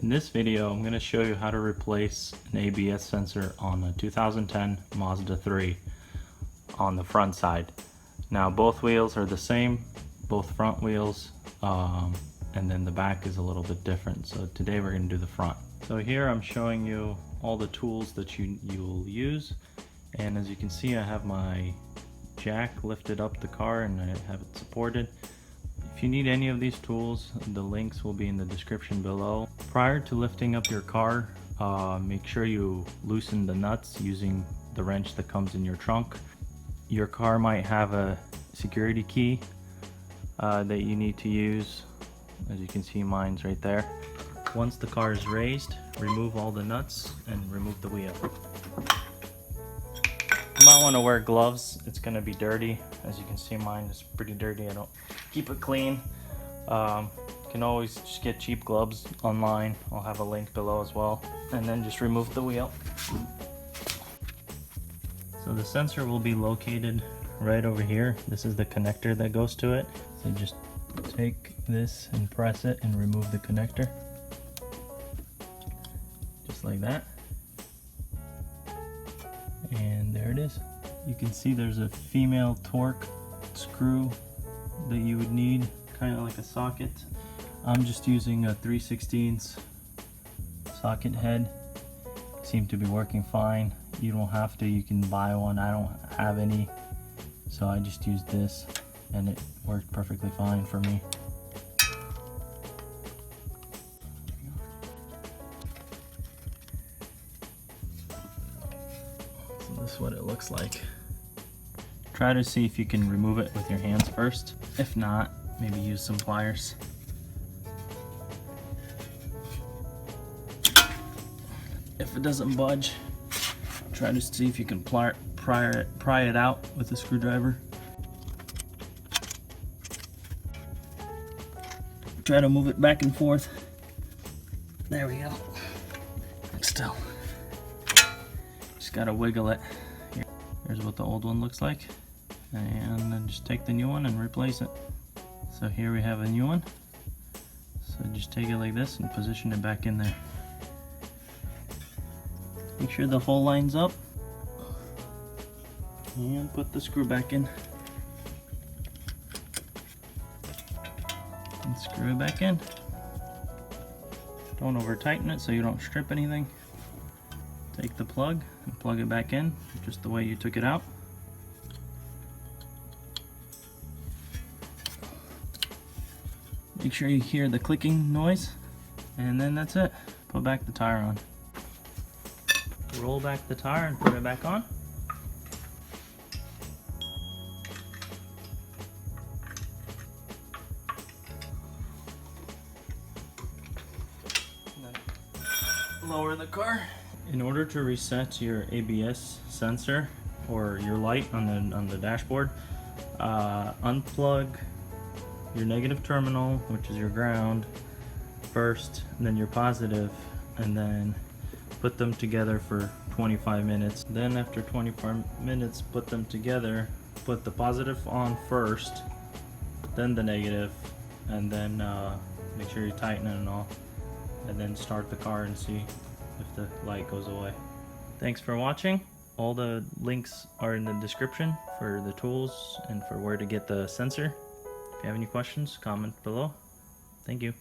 In this video, I'm going to show you how to replace an ABS sensor on a 2010 Mazda 3 on the front side. Now both wheels are the same, both front wheels, and then the back is a little bit different. So today we're going to do the front. So here I'm showing you all the tools that you'll use, and as you can see I have my jack lifted up the car and I have it supported. If you need any of these tools, the links will be in the description below. Prior to lifting up your car, make sure you loosen the nuts using the wrench that comes in your trunk. Your car might have a security key that you need to use. As you can see, mine's right there. Once the car is raised, remove all the nuts and remove the wheel. You might want to wear gloves. It's going to be dirty. As you can see, mine is pretty dirty. I don't keep it clean. You can always just get cheap gloves online. I'll have a link below as well. And then just remove the wheel. So the sensor will be located right over here. This is the connector that goes to it. So just take this and press it and remove the connector. Just like that. And there it is. You can see there's a female torque screw that you would need, kind of like a socket. I'm just using a 3/16 socket head. Seemed to be working fine. You don't have to, you can buy one. I don't have any, so I just used this and it worked perfectly fine for me. So this is what it looks like. Try to see if you can remove it with your hands first. If not, maybe use some pliers. If it doesn't budge, try to see if you can pry it out with a screwdriver. Try to move it back and forth. There we go. Still. Just gotta wiggle it. Here's what the old one looks like. And then just take the new one and replace it. So here we have a new one. So just take it like this and position it back in there. Make sure the hole lines up. And put the screw back in. And screw it back in. Don't over tighten it so you don't strip anything. Take the plug and plug it back in just the way you took it out. Make sure you hear the clicking noise, and then that's it. Put back the tire on. Roll back the tire and put it back on. Lower the car. In order to reset your ABS sensor or your light on the dashboard, unplug your negative terminal, which is your ground, first, and then your positive, and then put them together for 25 minutes. Then after 25 minutes, put them together, put the positive on first, then the negative, and then make sure you tighten it and all, and then start the car and see if the light goes away. Thanks for watching. All the links are in the description for the tools and for where to get the sensor. If you have any questions, comment below. Thank you.